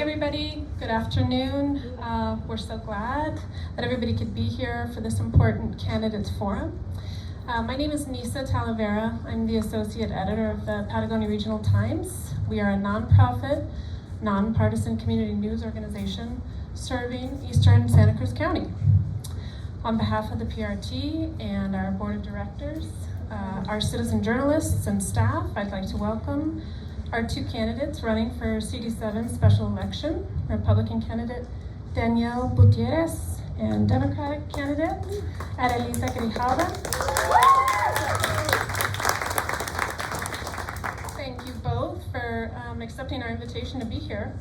everybody. Good afternoon. We're so glad that everybody could be here for this important candidates forum. My name is Nisa Talavera. I'm the associate editor of the Patagonia Regional Times. We are a nonprofit, nonpartisan community news organization serving eastern Santa Cruz County. On behalf of the PRT and our board of directors, our citizen journalists and staff, I'd like to welcome our two candidates running for CD7 special election, Republican candidate Daniel Butierez and Democratic candidate Adelita Grijalva. Thank you both for accepting our invitation to be here.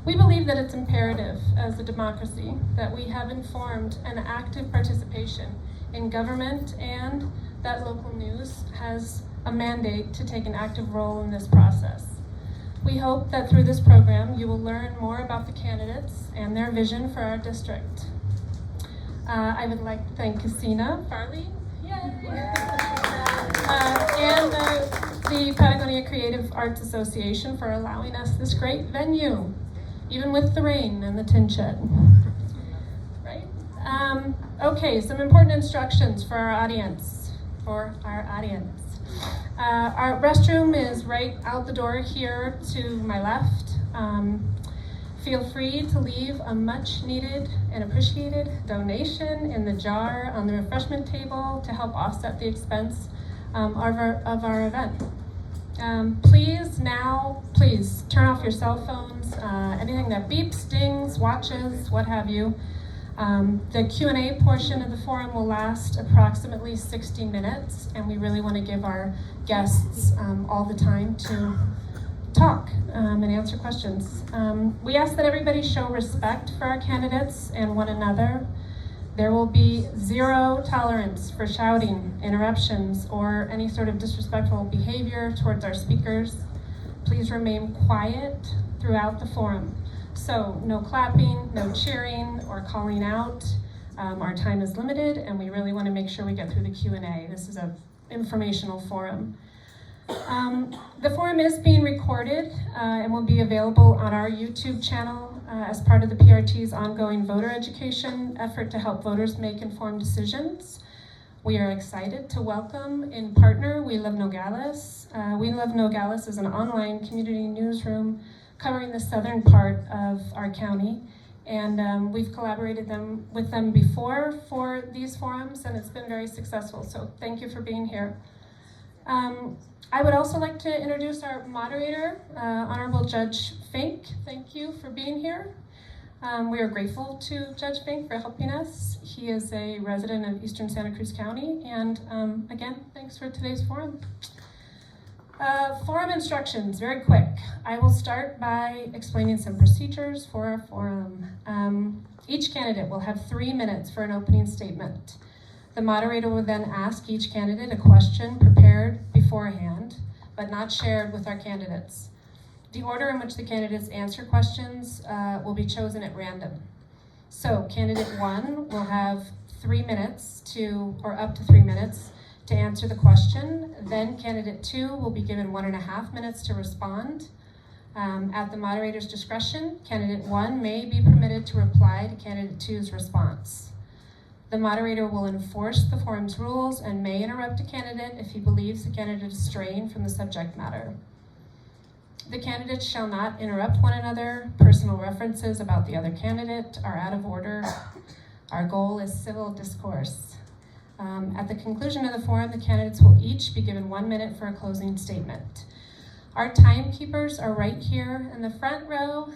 We believe that it's imperative as a democracy that we have informed and active participation in government, and that local news has a mandate to take an active role in this process. We hope that through this program you will learn more about the candidates and their vision for our district. I would like to thank Casina Farley, and the Patagonia Creative Arts Association for allowing us this great venue, even with the rain and the tin shed. Right? Okay, some important instructions for our audience. Our restroom is right out the door here to my left. Feel free to leave a much needed and appreciated donation in the jar on the refreshment table to help offset the expense of our event. Please turn off your cell phones, anything that beeps, dings, watches, what have you. The Q&A portion of the forum will last approximately 60 minutes, and we really want to give our guests all the time to talk and answer questions. We ask that everybody show respect for our candidates and one another. There will be zero tolerance for shouting, interruptions, or any sort of disrespectful behavior towards our speakers. Please remain quiet throughout the forum. So no clapping, no cheering, or calling out. Our time is limited, and we really want to make sure we get through the Q&A. This is an informational forum. The forum is being recorded and will be available on our YouTube channel as part of the PRT's ongoing voter education effort to help voters make informed decisions. We are excited to welcome in partner We Love Nogales. We Love Nogales is an online community newsroom covering the southern part of our county, and we've collaborated with them before for these forums, and it's been very successful, so thank you for being here. I would also like to introduce our moderator, Honorable Judge Fink. Thank you for being here. We are grateful to Judge Fink for helping us. He is a resident of eastern Santa Cruz County, and again, thanks for today's forum. Forum instructions, very quick. I will start by explaining some procedures for our forum. Each candidate will have 3 minutes for an opening statement. The moderator will then ask each candidate a question prepared beforehand, but not shared with our candidates. The order in which the candidates answer questions will be chosen at random. So candidate 1 will have 3 minutes up to 3 minutes to answer the question. Then candidate 2 will be given 1.5 minutes to respond. At the moderator's discretion, candidate 1 may be permitted to reply to candidate 2's response. The moderator will enforce the forum's rules and may interrupt a candidate if he believes the candidate is straying from the subject matter. The candidates shall not interrupt one another. Personal references about the other candidate are out of order. Our goal is civil discourse. At the conclusion of the forum, the candidates will each be given 1 minute for a closing statement. Our timekeepers are right here in the front row.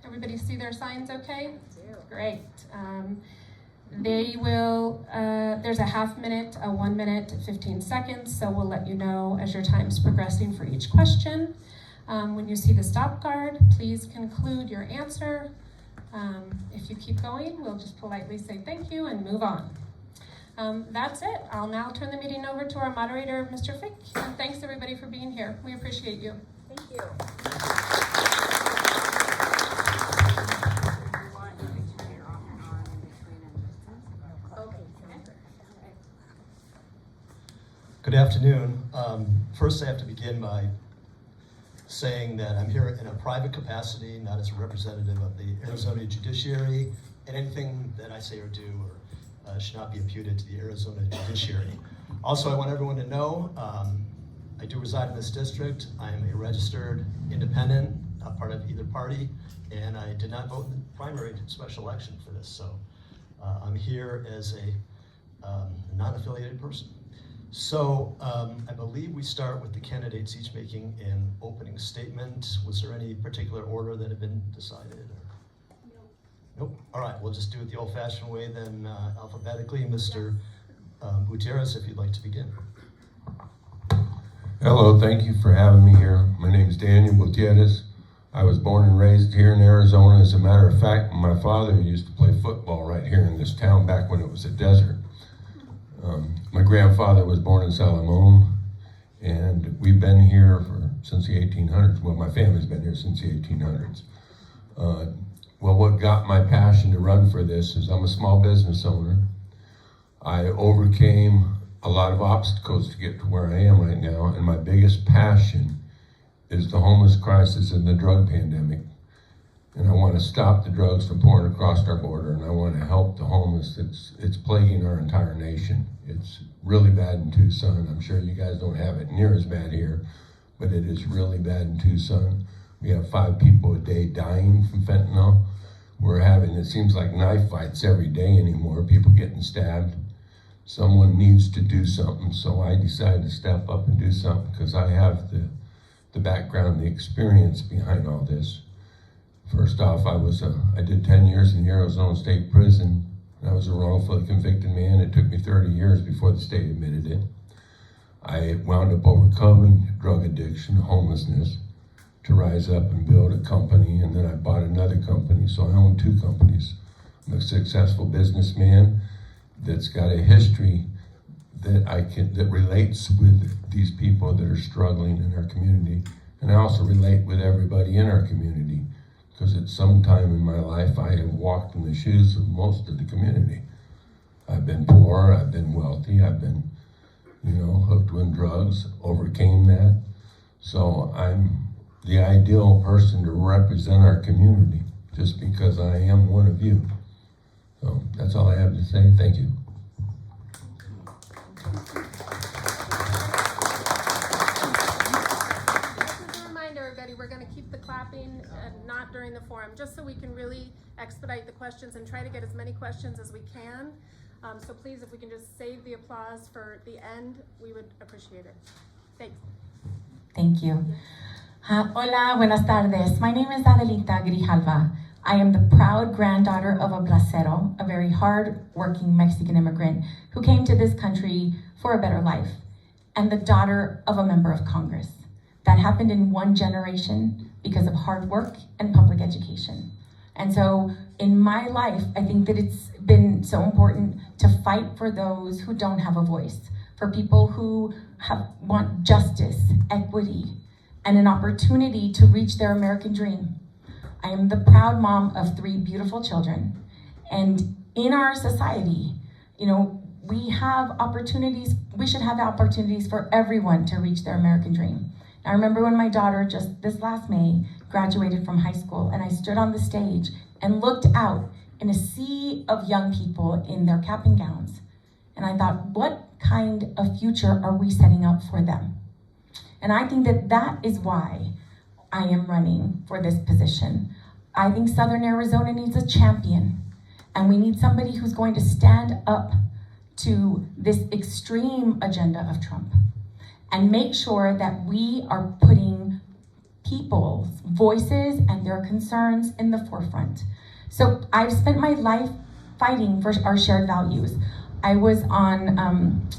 Everybody see their signs okay? Great. There's a half minute, a 1 minute, 15 seconds, so we'll let you know as your time's progressing for each question. When you see the stop guard, please conclude your answer. If you keep going, we'll just politely say thank you and move on. That's it. I'll now turn the meeting over to our moderator, Mr. Fink. And thanks everybody for being here. We appreciate you. Thank you. Good afternoon. First, I have to begin by saying that I'm here in a private capacity, not as a representative of the Arizona judiciary, and anything that I say or do should not be imputed to the Arizona judiciary. Also, I want everyone to know, I do reside in this district. I am a registered independent, not part of either party, and I did not vote in the primary special election for this, so I'm here as a non-affiliated person. So I believe we start with the candidates each making an opening statement. Was there any particular order that had been decided? Or? Nope. All right, we'll just do it the old-fashioned way then, alphabetically. Mr. Butierez, if you'd like to begin. Hello, thank you for having me here. My name is Daniel Butierez. I was born and raised here in Arizona. As a matter of fact, my father used to play football right here in this town back when it was a desert. My grandfather was born in Salamone, and we've been here since the 1800s. Well, my family's been here since the 1800s. Well, what got my passion to run for this is I'm a small business owner. I overcame a lot of obstacles to get to where I am right now, and my biggest passion is the homeless crisis and the drug pandemic. And I want to stop the drugs from pouring across our border, and I want to help the homeless. It's plaguing our entire nation. It's really bad in Tucson. I'm sure you guys don't have it near as bad here, but it is really bad in Tucson. We have 5 people a day dying from fentanyl. We're having, it seems like knife fights every day anymore, people getting stabbed. Someone needs to do something, so I decided to step up and do something because I have the background, the experience behind all this. First off, I did 10 years in the Arizona State Prison. I was a wrongfully convicted man. It took me 30 years before the state admitted it. I wound up overcoming drug addiction, homelessness, to rise up and build a company, and then I bought another company, so I own 2 companies. I'm a successful businessman that's got a history that relates with these people that are struggling in our community, and I also relate with everybody in our community, because at some time in my life I have walked in the shoes of most of the community. I've been poor, I've been wealthy, I've been, hooked with drugs, overcame that. So I'm the ideal person to represent our community, just because I am one of you. So that's all I have to say. Thank you. Just a reminder, everybody, we're going to keep the clapping not during the forum, just so we can really expedite the questions and try to get as many questions as we can. So please, if we can just save the applause for the end, we would appreciate it. Thanks. Thank you. Hola, buenas tardes. My name is Adelita Grijalva. I am the proud granddaughter of a bracero, a very hard-working Mexican immigrant who came to this country for a better life, and the daughter of a member of Congress. That happened in one generation because of hard work and public education. And so in my life, I think that it's been so important to fight for those who don't have a voice, for people who want justice, equity, and an opportunity to reach their American dream. I am the proud mom of 3 beautiful children. And in our society, we have opportunities, we should have opportunities for everyone to reach their American dream. I remember when my daughter, just this last May, graduated from high school, and I stood on the stage and looked out in a sea of young people in their cap and gowns. And I thought, what kind of future are we setting up for them? And I think that is why I am running for this position. I think Southern Arizona needs a champion, and we need somebody who's going to stand up to this extreme agenda of Trump and make sure that we are putting people's voices and their concerns in the forefront. So I've spent my life fighting for our shared values. I ran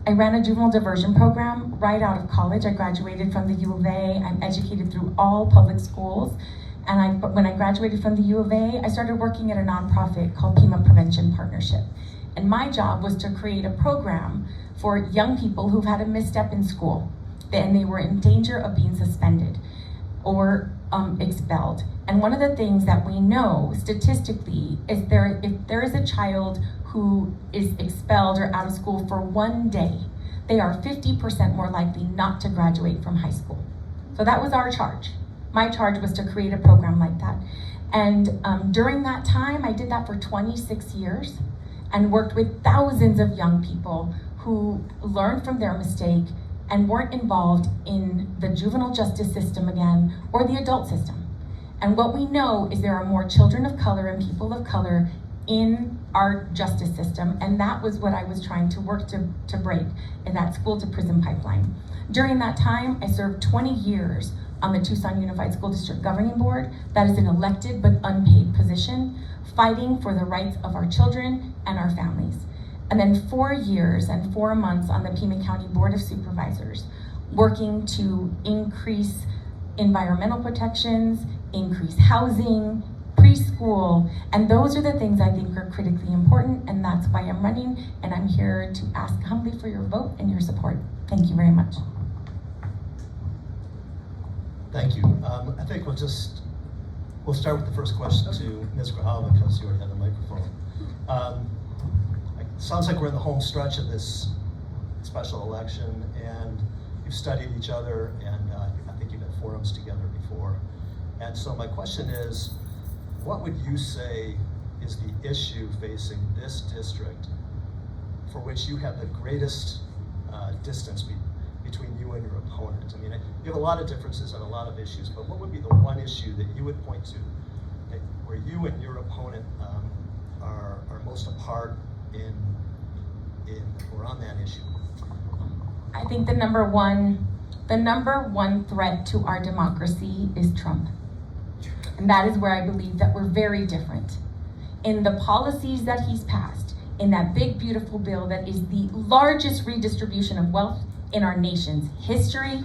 a juvenile diversion program right out of college. I graduated from the U of A. I'm educated through all public schools. And when I graduated from the U of A, I started working at a nonprofit called Pima Prevention Partnership. And my job was to create a program for young people who've had a misstep in school, and they were in danger of being suspended or expelled. And one of the things that we know statistically is if there is a child who is expelled or out of school for one day, they are 50% more likely not to graduate from high school. So that was our charge. My charge was to create a program like that. And during that time, I did that for 26 years and worked with thousands of young people who learned from their mistake and weren't involved in the juvenile justice system again or the adult system. And what we know is there are more children of color and people of color in our justice system, and that was what I was trying to work to break in that school to prison pipeline. During that time, I served 20 years on the Tucson Unified School District Governing Board. That is an elected but unpaid position, fighting for the rights of our children and our families. And then 4 years and 4 months on the Pima County Board of Supervisors, working to increase environmental protections, increase housing, preschool, and those are the things I think are critically important, and that's why I'm running, and I'm here to ask humbly for your vote and your support. Thank you very much. Thank you. I think we'll start with the first question to Ms. Grijalva because you already have the microphone. It sounds like we're in the home stretch of this special election, and you've studied each other, and I think you've had forums together before. And so my question is, what would you say is the issue facing this district for which you have the greatest distance between you and your opponent? I mean, you have a lot of differences on a lot of issues, but what would be the one issue that you would point to where you and your opponent are most apart in or on that issue? I think the number one threat to our democracy is Trump. And that is where I believe that we're very different. In the policies that he's passed, in that big, beautiful bill that is the largest redistribution of wealth in our nation's history,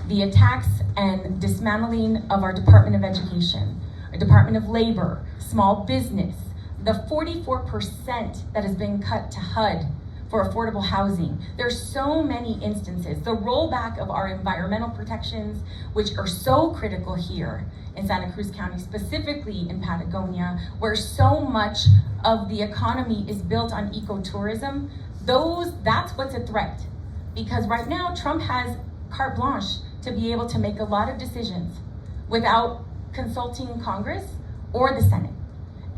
the attacks and dismantling of our Department of Education, our Department of Labor, small business, the 44% that has been cut to HUD for affordable housing. There's so many instances. The rollback of our environmental protections, which are so critical here in Santa Cruz County, specifically in Patagonia, where so much of the economy is built on ecotourism, that's what's a threat. Because right now, Trump has carte blanche to be able to make a lot of decisions without consulting Congress or the Senate.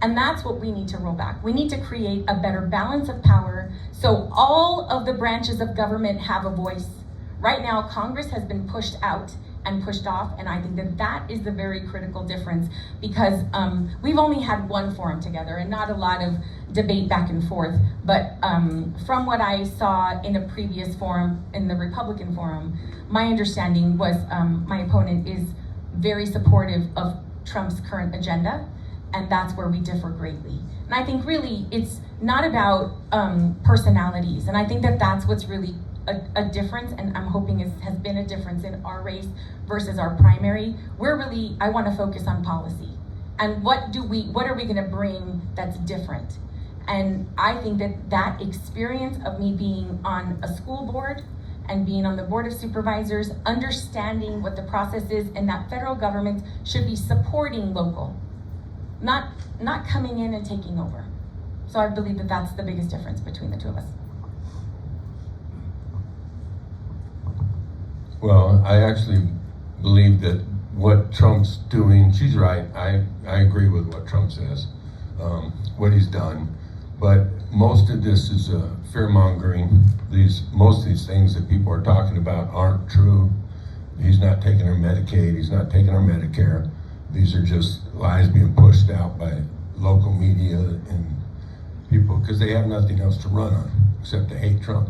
And that's what we need to roll back. We need to create a better balance of power so all of the branches of government have a voice. Right now, Congress has been pushed out and pushed off, and I think that is the very critical difference because we've only had one forum together and not a lot of debate back and forth. But from what I saw in a previous forum, in the Republican forum, my understanding was my opponent is very supportive of Trump's current agenda, and that's where we differ greatly. And I think really it's not about personalities, and I think that's what's really a difference, and I'm hoping has been a difference in our race versus our primary. I want to focus on policy. And what are we gonna bring that's different? And I think that experience of me being on a school board and being on the Board of Supervisors, understanding what the process is, and that federal government should be supporting local, not coming in and taking over. So I believe that's the biggest difference between the two of us. Well, I actually believe that what Trump's doing, she's right. I agree with what Trump says, what he's done. But most of this is fear-mongering. Most of these things that people are talking about aren't true. He's not taking our Medicaid. He's not taking our Medicare. These are just lies being pushed out by local media and people because they have nothing else to run on except to hate Trump.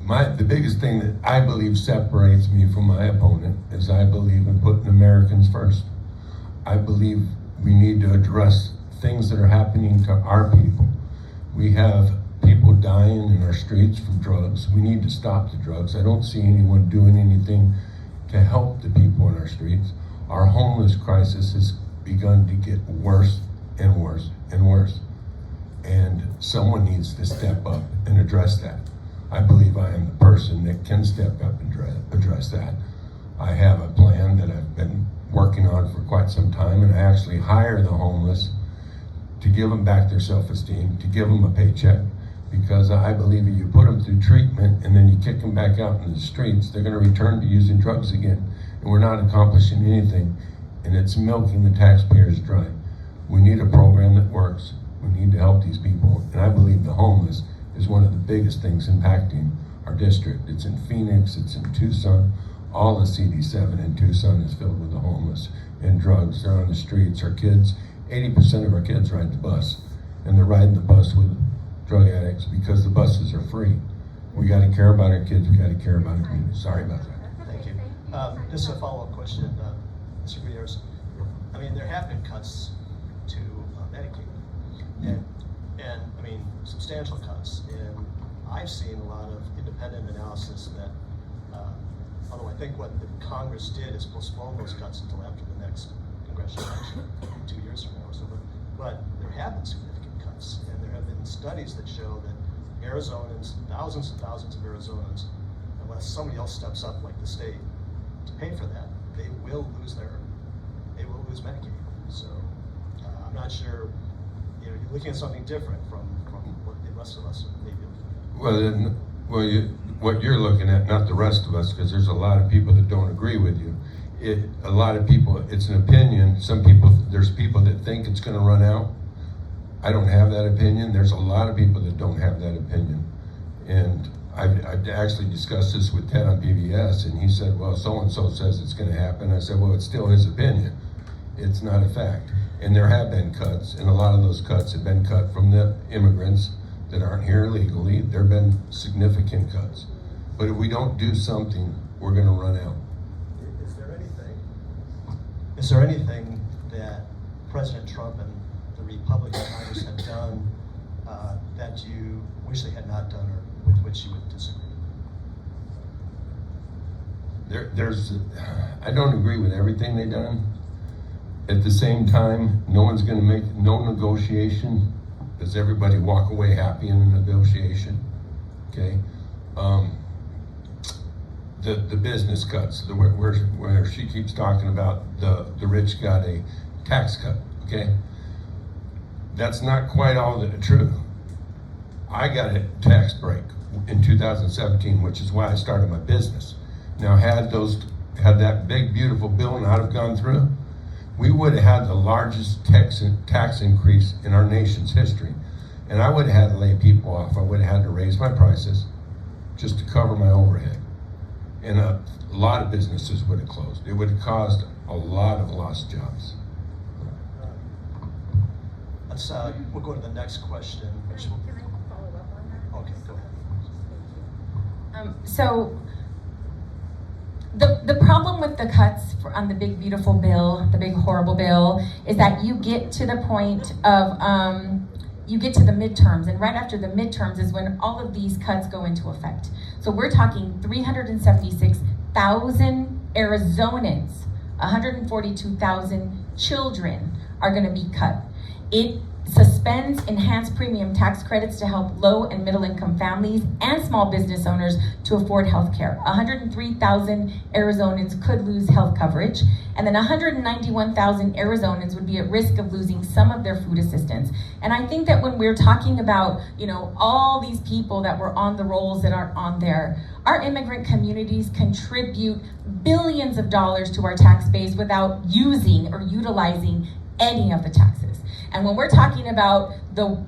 The biggest thing that I believe separates me from my opponent is I believe in putting Americans first. I believe we need to address things that are happening to our people. We have people dying in our streets from drugs. We need to stop the drugs. I don't see anyone doing anything to help the people in our streets. Our homeless crisis has begun to get worse and worse and worse. And someone needs to step up and address that. I believe I am the person that can step up and address that. I have a plan that I've been working on for quite some time, and I actually hire the homeless to give them back their self-esteem, to give them a paycheck, because I believe if you put them through treatment and then you kick them back out into the streets, they're gonna return to using drugs again. and we're not accomplishing anything, and it's milking the taxpayers dry. We need a program that works. We need to help these people, and I believe the homeless is one of the biggest things impacting our district. It's in Phoenix, it's in Tucson. All the CD7 in Tucson is filled with the homeless and drugs. They're on the streets. Our kids, 80% of our kids ride the bus, and they're riding the bus with drug addicts because the buses are free. We got to care about our kids. We got to care about our community. Sorry about that. Thank you. Just a follow-up question, Mr. Gutierrez. I mean, there have been cuts to Medicaid, and I mean, substantial cuts. And I've seen a lot of independent analysis that, although I think what the Congress did is postpone those cuts until after the next congressional election, 2 years from now or so. But there have been significant cuts, and there have been studies that show that Arizonans, thousands and thousands of Arizonans, unless somebody else steps up like the state to pay for that, they will lose Medicaid. So I'm not sure, you're looking at something different from what the rest of us may be looking at. What you're looking at, not the rest of us, because there's a lot of people that don't agree with you. A lot of people, it's an opinion. Some people, there's people that think it's going to run out. I don't have that opinion. There's a lot of people that don't have that opinion. And I've actually discussed this with Ted on PBS, and he said, well, so-and-so says it's going to happen. I said, well, it's still his opinion. It's not a fact. And there have been cuts, and a lot of those cuts have been cut from the immigrants that aren't here illegally. There have been significant cuts. But if we don't do something, we're going to run out. Is there anything that President Trump and the Republican Congress have done that you wish they had not done, or with which you would disagree? I don't agree with everything they've done. At the same time, no one's going to make no negotiation. Does everybody walk away happy in a negotiation? Okay. The business cuts, where she keeps talking about the rich got a tax cut. Okay. That's not quite all the truth. I got a tax break in 2017, which is why I started my business. Now, had that big, beautiful bill not have gone through, we would have had the largest tax increase in our nation's history. And I would have had to lay people off. I would have had to raise my prices just to cover my overhead. And a lot of businesses would have closed. It would have caused a lot of lost jobs. We'll go to the next question. Can I follow up on that? Okay, go ahead. So the problem with the cuts on the big beautiful bill, the big horrible bill, is that you get to the point of you get to the midterms, and right after the midterms is when all of these cuts go into effect. So we're talking 376,000 Arizonans, 142,000 children are going to be cut. It suspends enhanced premium tax credits to help low and middle income families and small business owners to afford health care. 103,000 Arizonans could lose health coverage, and then 191,000 Arizonans would be at risk of losing some of their food assistance. And I think that when we're talking about, all these people that were on the rolls that aren't on there, our immigrant communities contribute billions of dollars to our tax base without using or utilizing any of the taxes. And when we're talking about the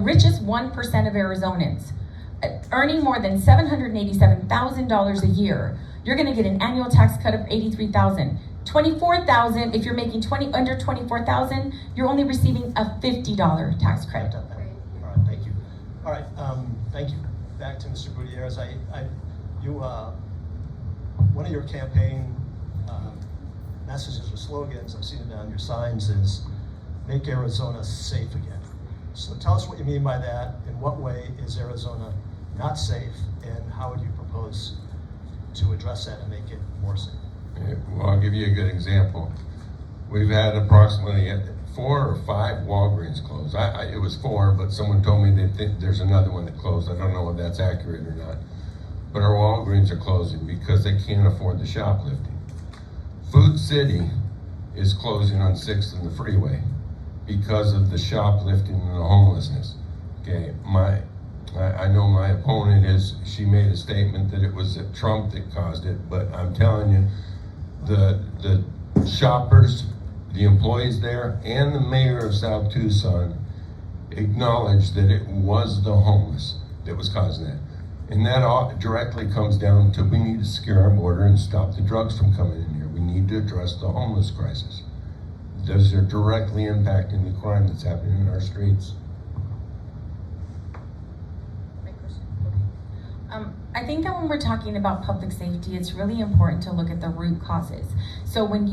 richest 1% of Arizonans earning more than $787,000 a year, you're going to get an annual tax cut of $83,000. $24,000, if you're making under $24,000, you're only receiving a $50 tax credit. All right, thank you. All right, thank you. Back to Mr. Gutierrez. One of your campaign messages or slogans, I've seen it on your signs, is make Arizona safe again. So tell us what you mean by that. In what way is Arizona not safe, and how would you propose to address that and make it more safe? Well, I'll give you a good example. We've had approximately 4 or 5 Walgreens closed. It was 4, but someone told me they think there's another one that closed. I don't know if that's accurate or not. But our Walgreens are closing because they can't afford the shoplifting. Food City is closing on 6th and the freeway because of the shoplifting and the homelessness. Okay, I know my opponent she made a statement that it was Trump that caused it, but I'm telling you, the shoppers, the employees there, and the mayor of South Tucson acknowledged that it was the homeless that was causing that. And that directly comes down to we need to secure our border and stop the drugs from coming in here. We need to address the homeless crisis. Those are directly impacting the crime that's happening in our streets. I think that when we're talking about public safety, it's really important to look at the root causes. So when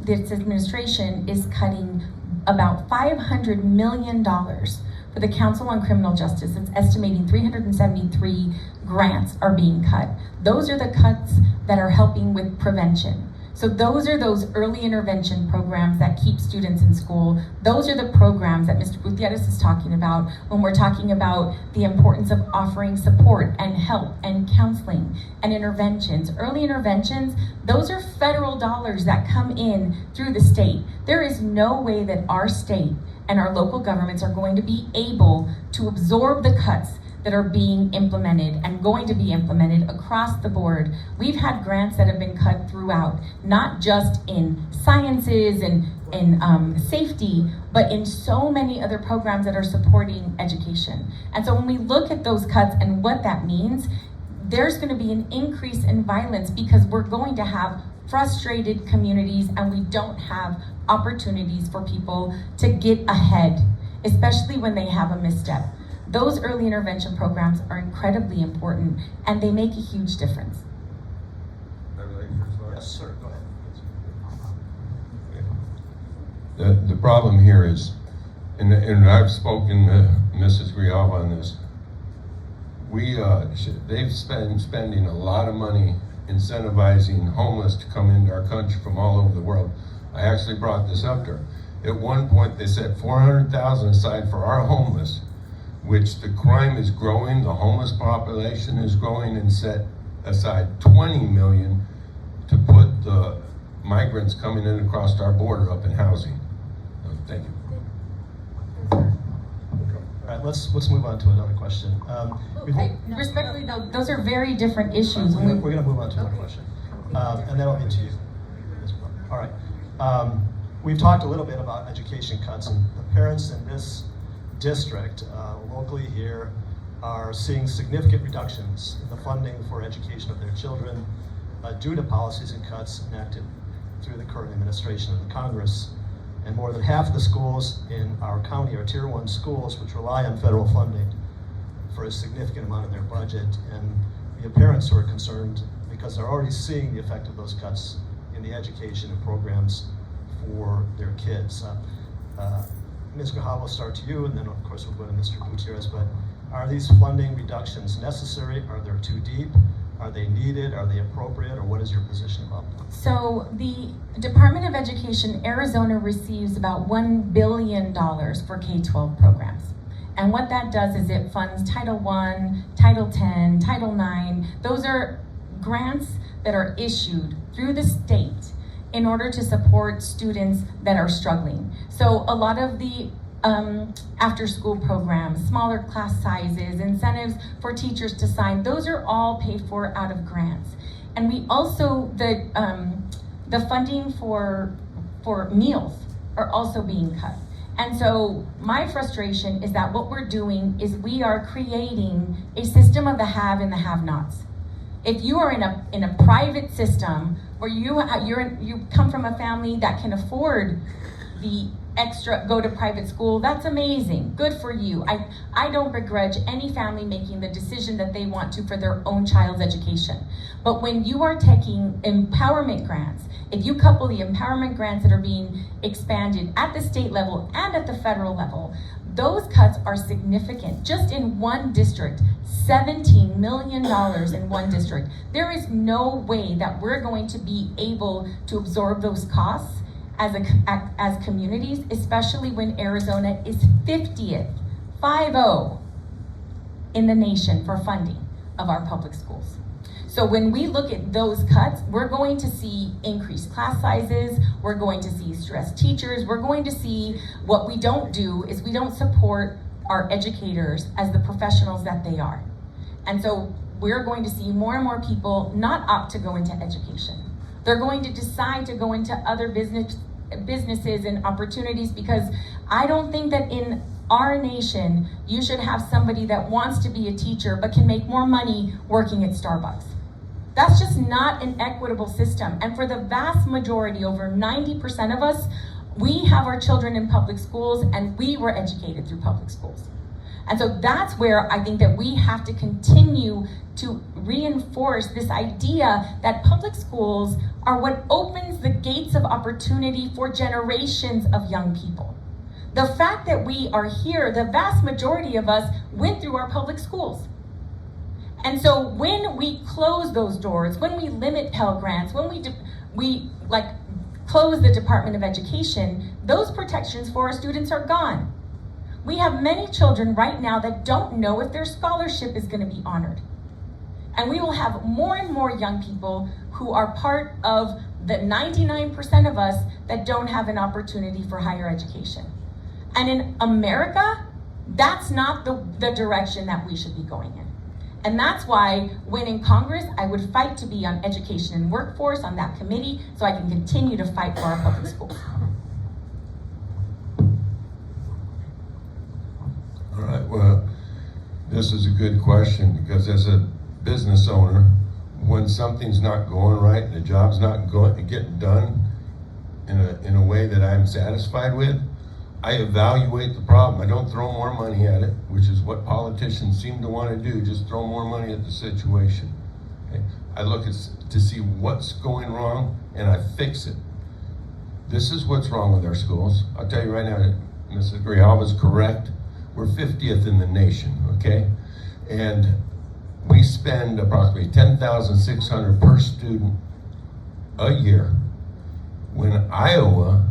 this administration is cutting about $500 million for the Council on Criminal Justice, it's estimating 373 grants are being cut. Those are the cuts that are helping with prevention. So those are those early intervention programs that keep students in school. Those are the programs that Mr. Butierez is talking about when we're talking about the importance of offering support and help and counseling and interventions. Early interventions, those are federal dollars that come in through the state. There is no way that our state and our local governments are going to be able to absorb the cuts that are being implemented and going to be implemented across the board. We've had grants that have been cut throughout, not just in sciences and in safety, but in so many other programs that are supporting education. And so when we look at those cuts and what that means, there's going to be an increase in violence because we're going to have frustrated communities and we don't have opportunities for people to get ahead, especially when they have a misstep. Those early intervention programs are incredibly important and they make a huge difference. Yes, sir, go ahead. The problem here is, and I've spoken to Mrs. Grijalva on this, they've been spending a lot of money incentivizing homeless to come into our country from all over the world. I actually brought this up to her. At one point they set $400,000 aside for our homeless, which the crime is growing, the homeless population is growing, and set aside $20 million to put the migrants coming in across our border up in housing. Thank you. All right, let's move on to another question. Respectfully though, those are very different issues. We're going to move on to another question, and then I'll get to you. All right. We've talked a little bit about education cuts, and the parents in this district, locally here, are seeing significant reductions in the funding for education of their children due to policies and cuts enacted through the current administration of the Congress. And more than half of the schools in our county are Tier 1 schools, which rely on federal funding for a significant amount of their budget. And the parents who are concerned because they're already seeing the effect of those cuts in the education and programs for their kids. Ms. Grijalva, will start to you, and then of course we'll go to Mr. Butierez, but are these funding reductions necessary? Are they too deep? Are they needed? Are they appropriate? Or what is your position about them? So the Department of Education, Arizona receives about $1 billion for K-12 programs. And what that does is it funds Title I, Title X, Title IX. Those are grants that are issued through the state in order to support students that are struggling. So a lot of the after-school programs, smaller class sizes, incentives for teachers to sign, those are all paid for out of grants. And we also, the funding for meals are also being cut. And so my frustration is that what we're doing is we are creating a system of the have and the have-nots. If you are in a private system where you come from a family that can afford the extra, go to private school, that's amazing, good for you. I don't begrudge any family making the decision that they want to for their own child's education. But when you are taking empowerment grants, if you couple the empowerment grants that are being expanded at the state level and at the federal level, those cuts are significant. Just in one district, $17 million in one district. There is no way that we're going to be able to absorb those costs as communities, especially when Arizona is 50th, 50, in the nation for funding of our public schools. So when we look at those cuts, we're going to see increased class sizes, we're going to see stressed teachers, we're going to see what we don't do is we don't support our educators as the professionals that they are. And so we're going to see more and more people not opt to go into education. They're going to decide to go into other businesses and opportunities, because I don't think that in our nation, you should have somebody that wants to be a teacher but can make more money working at Starbucks. That's just not an equitable system. And for the vast majority, over 90% of us, we have our children in public schools and we were educated through public schools. And so that's where I think that we have to continue to reinforce this idea that public schools are what opens the gates of opportunity for generations of young people. The fact that we are here, the vast majority of us went through our public schools. And so when we close those doors, when we limit Pell Grants, when we close the Department of Education, those protections for our students are gone. We have many children right now that don't know if their scholarship is going to be honored. And we will have more and more young people who are part of the 99% of us that don't have an opportunity for higher education. And in America, that's not the direction that we should be going in. And that's why when in Congress, I would fight to be on education and workforce on that committee so I can continue to fight for our public schools. All right, well, this is a good question, because as a business owner, when something's not going right and the job's not getting done in a way that I'm satisfied with, I evaluate the problem. I don't throw more money at it, which is what politicians seem to want to do, just throw more money at the situation. Okay? I look to see what's going wrong and I fix it. This is what's wrong with our schools. I'll tell you right now, Mrs. Grijalva is correct. We're 50th in the nation, okay? And we spend approximately $10,600 per student a year, when Iowa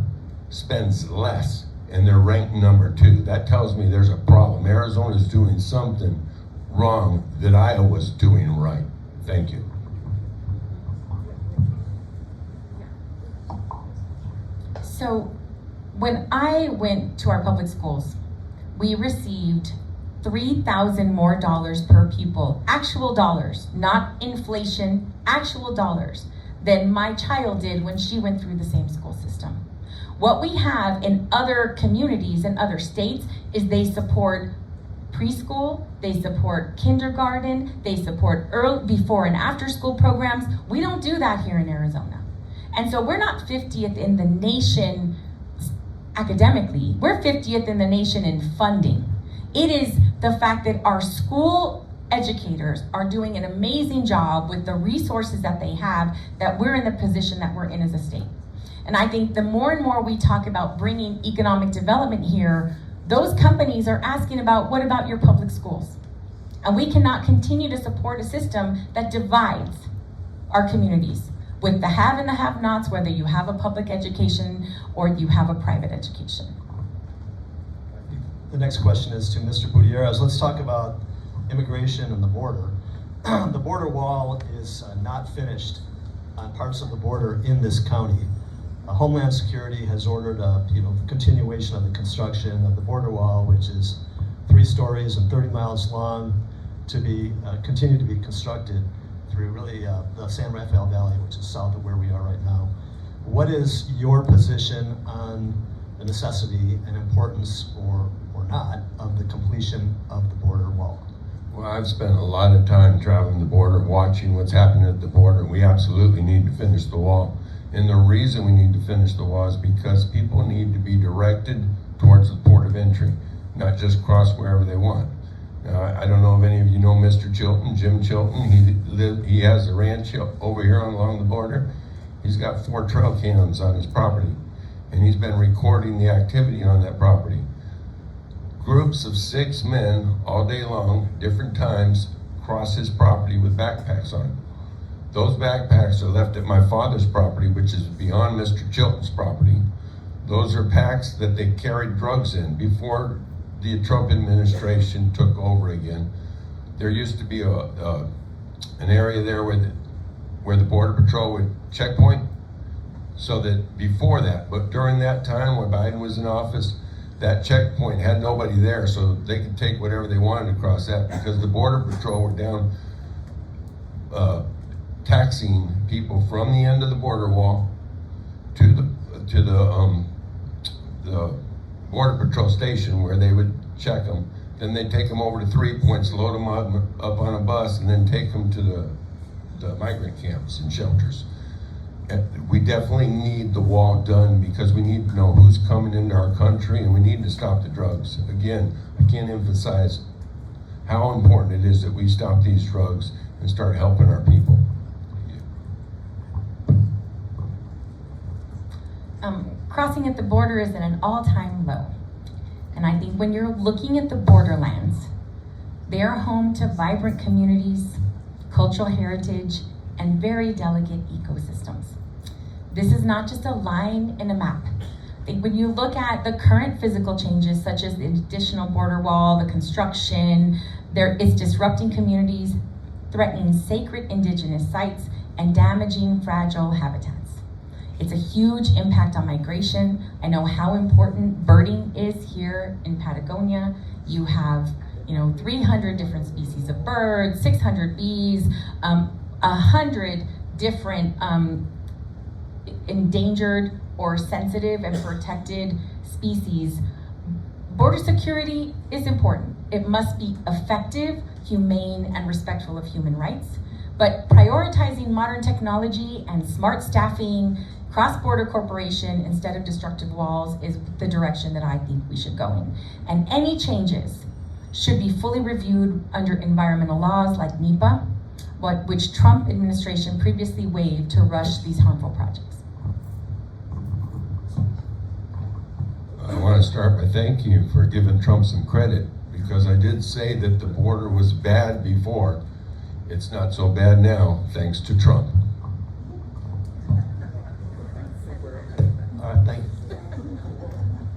spends less and they're ranked number 2. That tells me there's a problem. Arizona's doing something wrong that Iowa's doing right. Thank you. So when I went to our public schools, we received $3,000 more per pupil, actual dollars, not inflation, actual dollars, than my child did when she went through the same school system. What we have in other communities and other states is they support preschool, they support kindergarten, they support early, before and after school programs. We don't do that here in Arizona. And so we're not 50th in the nation academically, we're 50th in the nation in funding. It is the fact that our school educators are doing an amazing job with the resources that they have, that we're in the position that we're in as a state. And I think the more and more we talk about bringing economic development here, those companies are asking about, what about your public schools? And we cannot continue to support a system that divides our communities with the have and the have-nots, whether you have a public education or you have a private education. The next question is to Mr. Butierez. Let's talk about immigration and the border. The border wall is not finished on parts of the border in this county. Homeland Security has ordered the continuation of the construction of the border wall, which is 3 stories and 30 miles long, to be continue to be constructed through really the San Rafael Valley, which is south of where we are right now. What is your position on the necessity and importance, or not, of the completion of the border wall? Well, I've spent a lot of time traveling the border, watching what's happening at the border. We absolutely need to finish the wall. And the reason we need to finish the wall is because people need to be directed towards the port of entry, not just cross wherever they want. Now, I don't know if any of you know Mr. Chilton, Jim Chilton. He has a ranch over here along the border. He's got 4 trail cams on his property, and he's been recording the activity on that property. Groups of 6 men all day long, different times, cross his property with backpacks on. Those backpacks are left at my father's property, which is beyond Mr. Chilton's property. Those are packs that they carried drugs in before the Trump administration took over again. There used to be an area there where the Border Patrol would checkpoint, so that before that, but during that time when Biden was in office, that checkpoint had nobody there, so they could take whatever they wanted across that, because the Border Patrol were down taxiing people from the end of the border wall to the Border Patrol station where they would check them. Then they'd take them over to 3 points, load them up on a bus, and then take them to the migrant camps and shelters. And we definitely need the wall done because we need to know who's coming into our country, and we need to stop the drugs. Again, I can't emphasize how important it is that we stop these drugs and start helping our people. Crossing at the border is at an all-time low. And I think when you're looking at the borderlands, they are home to vibrant communities, cultural heritage, and very delicate ecosystems. This is not just a line in a map. I think when you look at the current physical changes, such as the additional border wall, the construction, it's disrupting communities, threatening sacred indigenous sites, and damaging fragile habitats. It's a huge impact on migration. I know how important birding is here in Patagonia. You have, 300 different species of birds, 600 bees, 100 different endangered or sensitive and protected species. Border security is important. It must be effective, humane, and respectful of human rights. But prioritizing modern technology and smart staffing, cross-border cooperation instead of destructive walls is the direction that I think we should go in. And any changes should be fully reviewed under environmental laws like NEPA, which Trump administration previously waived to rush these harmful projects. I want to start by thanking you for giving Trump some credit, because I did say that the border was bad before. It's not so bad now, thanks to Trump. All right,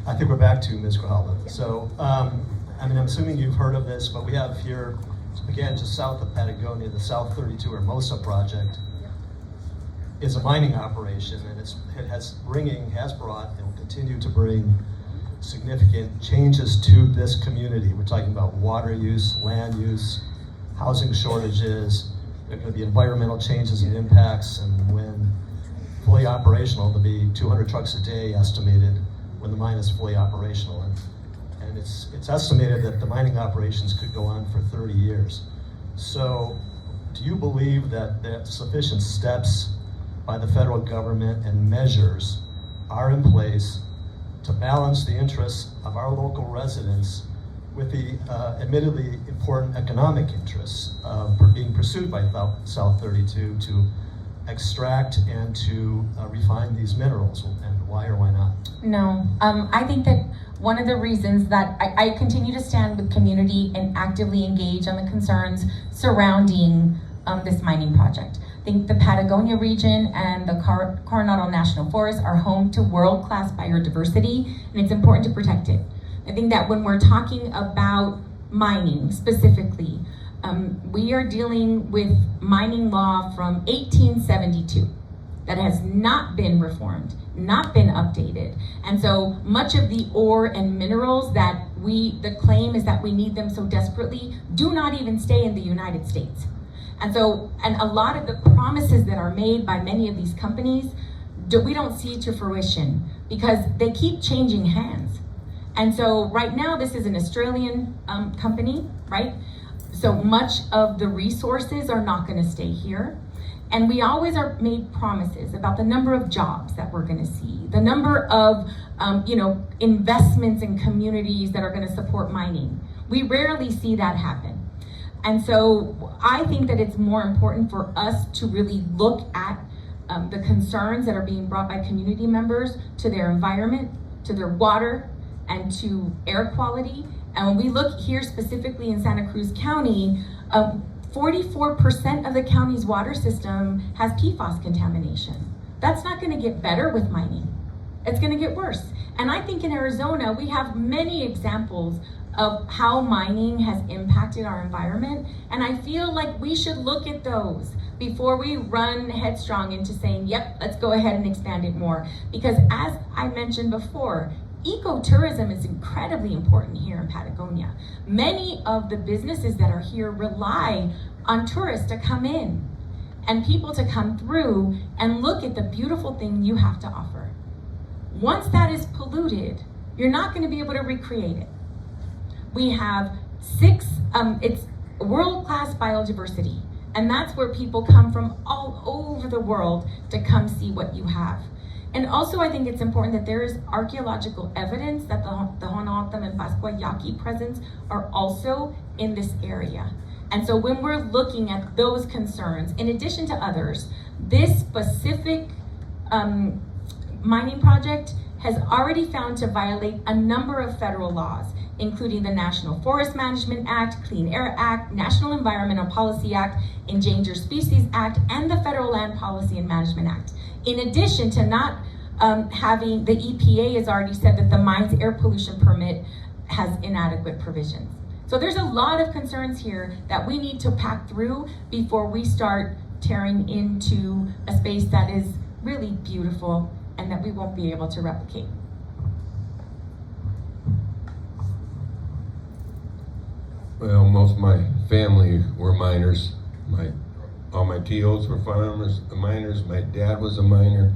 I think we're back to Ms. Grijalva. So, I'm assuming you've heard of this, but we have here, again, just south of Patagonia, the South 32 Hermosa project is a mining operation, and it has brought and will continue to bring significant changes to this community. We're talking about water use, land use, housing shortages. There are going to be environmental changes and impacts, and when fully operational, there'll be 200 trucks a day estimated when the mine is fully operational. And it's estimated that the mining operations could go on for 30 years. So do you believe that sufficient steps by the federal government and measures are in place to balance the interests of our local residents with the admittedly important economic interests being pursued by South 32 to extract and to refine these minerals, and why or why not? No, I think that one of the reasons that I continue to stand with community and actively engage on the concerns surrounding this mining project. I think the Patagonia region and the Coronado National Forest are home to world-class biodiversity, and it's important to protect it. I think that when we're talking about mining specifically, we are dealing with mining law from 1872 that has not been reformed, not been updated. And so much of the ore and minerals that the claim is that we need them so desperately do not even stay in the United States. And a lot of the promises that are made by many of these companies, we don't see to fruition because they keep changing hands. And so right now, this is an Australian company, right? So much of the resources are not going to stay here. And we always are made promises about the number of jobs that we're going to see, the number of investments in communities that are going to support mining. We rarely see that happen. And so I think that it's more important for us to really look at the concerns that are being brought by community members to their environment, to their water, and to air quality. And when we look here specifically in Santa Cruz County, 44% of the county's water system has PFAS contamination. That's not going to get better with mining. It's going to get worse. And I think in Arizona, we have many examples of how mining has impacted our environment. And I feel like we should look at those before we run headstrong into saying, yep, let's go ahead and expand it more. Because as I mentioned before, ecotourism is incredibly important here in Patagonia. Many of the businesses that are here rely on tourists to come in and people to come through and look at the beautiful thing you have to offer. Once that is polluted, you're not going to be able to recreate it. We have it's world-class biodiversity, and that's where people come from all over the world to come see what you have. And also, I think it's important that there is archaeological evidence that the Honoatam and Pascua Yaqui presence are also in this area. And so when we're looking at those concerns, in addition to others, this specific mining project has already found to violate a number of federal laws, including the National Forest Management Act, Clean Air Act, National Environmental Policy Act, Endangered Species Act, and the Federal Land Policy and Management Act. In addition to not having, the EPA has already said that the mine's air pollution permit has inadequate provisions. So there's a lot of concerns here that we need to pack through before we start tearing into a space that is really beautiful and that we won't be able to replicate. Well, most of my family were miners. All my tios were farmers, miners. My dad was a miner.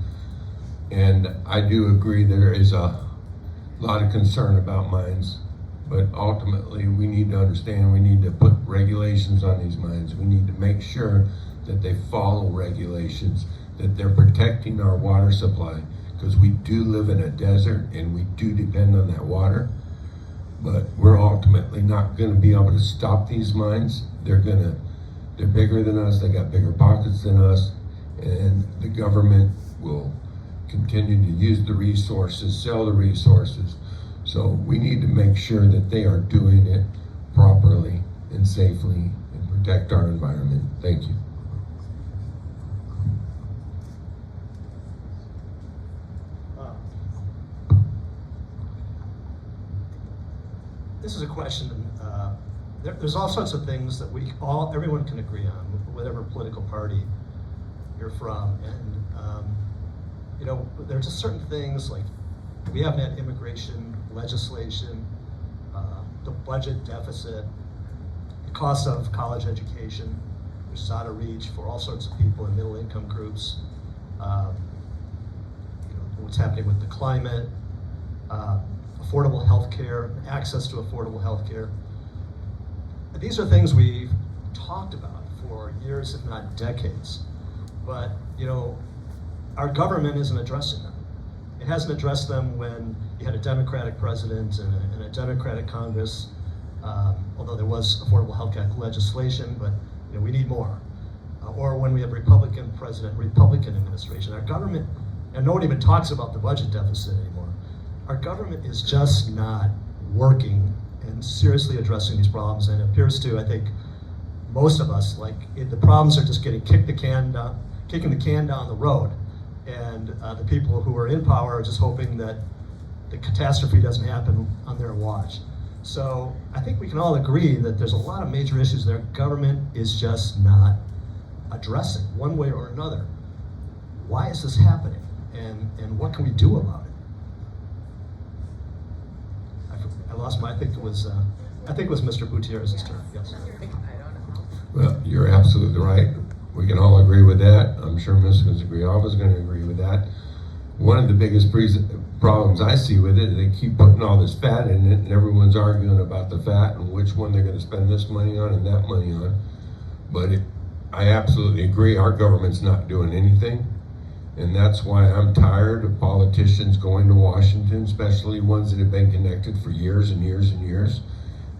And I do agree there is a lot of concern about mines. But ultimately, we need to understand, we need to put regulations on these mines. We need to make sure that they follow regulations, that they're protecting our water supply, because we do live in a desert and we do depend on that water. But we're ultimately not going to be able to stop these mines. They're bigger than us, they got bigger pockets than us, and the government will continue to use the resources, sell the resources. So we need to make sure that they are doing it properly and safely and protect our environment. Thank you. This is a question, there's all sorts of things that everyone can agree on, whatever political party you're from. And, there are just certain things like we haven't had immigration legislation, the budget deficit, the cost of college education, which is out of reach for all sorts of people in middle income groups, what's happening with the climate, affordable health care, access to affordable health care. These are things we've talked about for years, if not decades. But, our government isn't addressing them. It hasn't addressed them when you had a Democratic president and a Democratic Congress, although there was affordable health care legislation, but we need more. Or when we have Republican president, Republican administration. Our government, and no one even talks about the budget deficit anymore. Our government is just not working and seriously addressing these problems, and it appears to, I think, most of us, the problems are just kicking the can down the road, and the people who are in power are just hoping that the catastrophe doesn't happen on their watch. So I think we can all agree that there's a lot of major issues there government is just not addressing one way or another. Why is this happening, and what can we do about it? I lost I think it was Mr. Butierez's turn. Yes. Well, you're absolutely right. We can all agree with that. I'm sure Ms. Grijalva is going to agree with that. One of the biggest problems I see with it is they keep putting all this fat in it, and everyone's arguing about the fat and which one they're going to spend this money on and that money on. But I absolutely agree, our government's not doing anything. And that's why I'm tired of politicians going to Washington, especially ones that have been connected for years and years and years.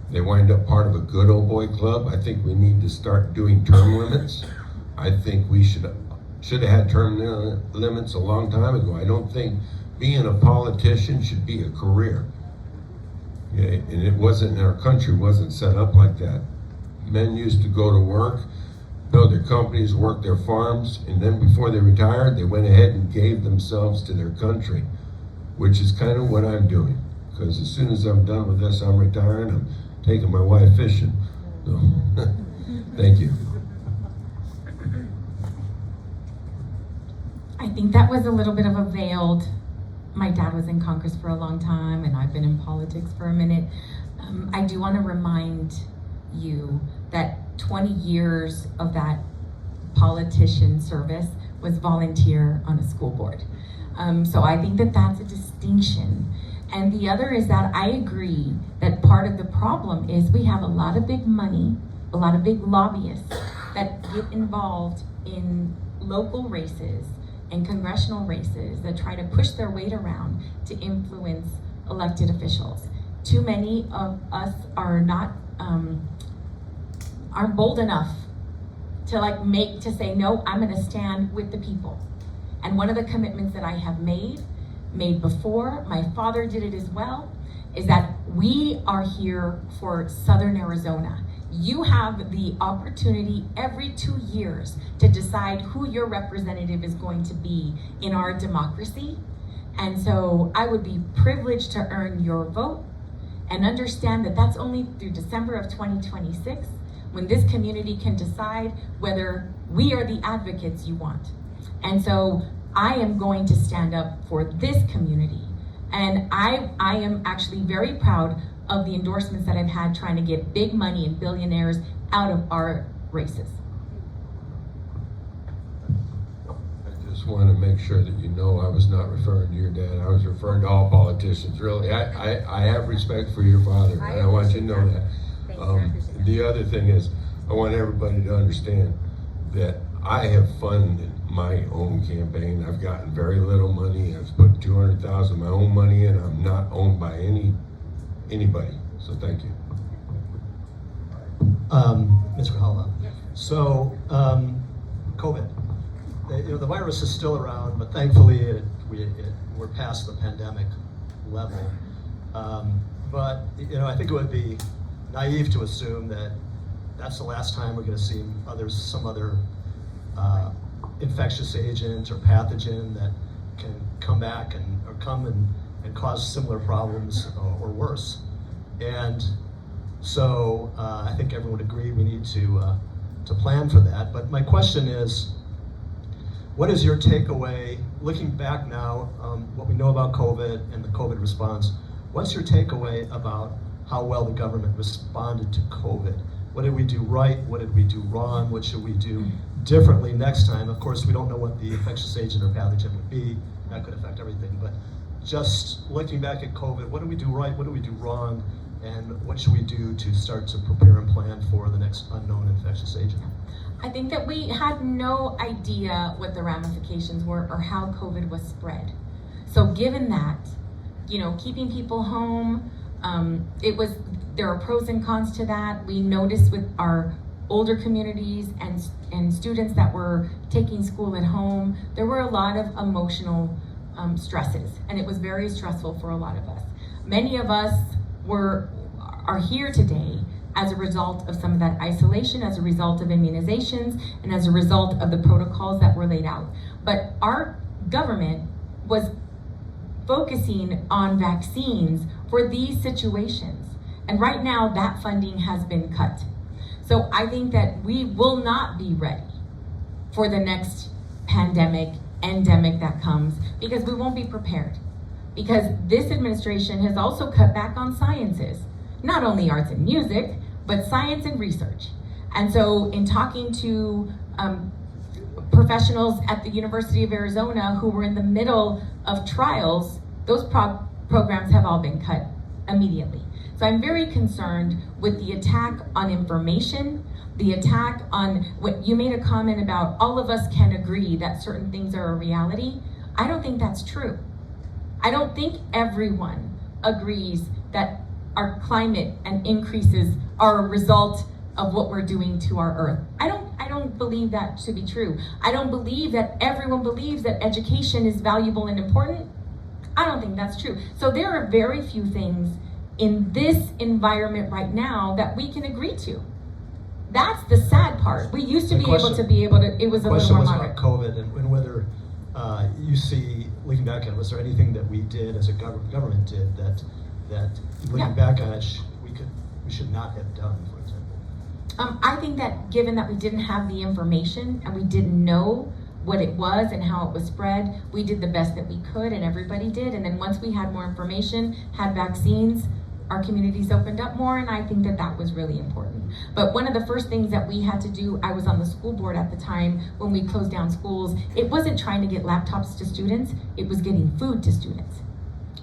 They wind up part of a good old boy club. I think we need to start doing term limits. I think we should have had term limits a long time ago. I don't think being a politician should be a career. Okay? And it wasn't, our country wasn't set up like that. Men used to go to work, build their companies, work their farms, and then before they retired, they went ahead and gave themselves to their country, which is kind of what I'm doing. Because as soon as I'm done with this, I'm retiring, I'm taking my wife fishing. So, thank you. I think that was a little bit of a veiled my dad was in Congress for a long time and I've been in politics for a minute, I do want to remind you that 20 years of that politician service was volunteer on a school board. So I think that that's a distinction. And the other is that I agree that part of the problem is we have a lot of big money, a lot of big lobbyists that get involved in local races and congressional races that try to push their weight around to influence elected officials. Too many of us are not, aren't bold enough to say, no, I'm gonna stand with the people. And one of the commitments that I have made before, my father did it as well, is that we are here for Southern Arizona. You have the opportunity every 2 years to decide who your representative is going to be in our democracy. And so I would be privileged to earn your vote and understand that that's only through December of 2026, when this community can decide whether we are the advocates you want. And so I am going to stand up for this community. And I am actually very proud of the endorsements that I've had trying to get big money and billionaires out of our races. I just want to make sure that you know I was not referring to your dad. I was referring to all politicians, really. I have respect for your father, and I want you to know that. The other thing is, I want everybody to understand that I have funded my own campaign. I've gotten very little money. I've put $200,000 of my own money in. I'm not owned by anybody. So thank you. Ms. Grijalva. So, COVID. The virus is still around, but thankfully we're past the pandemic level. But I think it would be naive to assume that that's the last time we're going to see some other infectious agent or pathogen that can come back or come and cause similar problems or worse. And so I think everyone would agree we need to plan for that. But my question is, what is your takeaway, looking back now, what we know about COVID and the COVID response, what's your takeaway about how well the government responded to COVID? What did we do right? What did we do wrong? What should we do differently next time? Of course, we don't know what the infectious agent or pathogen would be. That could affect everything. But just looking back at COVID, what did we do right? What did we do wrong? And what should we do to start to prepare and plan for the next unknown infectious agent? I think that we had no idea what the ramifications were or how COVID was spread. So given that, keeping people home, there are pros and cons to that. We noticed with our older communities and students that were taking school at home, there were a lot of emotional stresses, and it was very stressful for a lot of us. Many of us are here today as a result of some of that isolation, as a result of immunizations, and as a result of the protocols that were laid out. But our government was focusing on vaccines for these situations. And right now that funding has been cut. So I think that we will not be ready for the next endemic that comes, because we won't be prepared. Because this administration has also cut back on sciences, not only arts and music, but science and research. And so in talking to professionals at the University of Arizona who were in the middle of trials, those programs have all been cut immediately. So I'm very concerned with the attack on information, the attack on what you made a comment about, all of us can agree that certain things are a reality. I don't think that's true. I don't think everyone agrees that our climate and increases are a result of what we're doing to our earth. I don't believe that to be true. I don't believe that everyone believes that education is valuable and important. I don't think that's true. So there are very few things in this environment right now that we can agree to. That's the sad part. We used to be able to, it was a little more moderate. The question was about COVID and whether you see, looking back at it, was there anything that we did as a government did that looking back on it, we should not have done, for example? I think that given that we didn't have the information and we didn't know what it was and how it was spread. We did the best that we could, and everybody did. And then once we had more information, had vaccines, our communities opened up more, and I think that that was really important. But one of the first things that we had to do, I was on the school board at the time when we closed down schools, it wasn't trying to get laptops to students, it was getting food to students.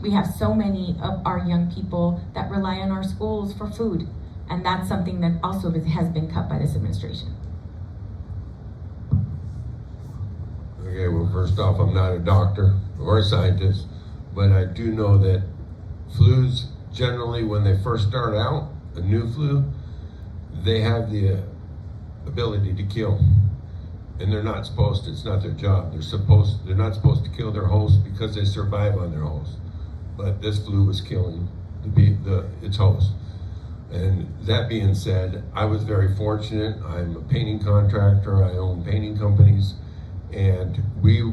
We have so many of our young people that rely on our schools for food, and that's something that also has been cut by this administration. Okay, well, first off, I'm not a doctor or a scientist, but I do know that flus, generally, when they first start out, a new flu, they have the ability to kill. And they're not supposed to, it's not their job. They're not supposed to kill their host because they survive on their host. But this flu was killing its host. And that being said, I was very fortunate. I'm a painting contractor, I own painting companies, and we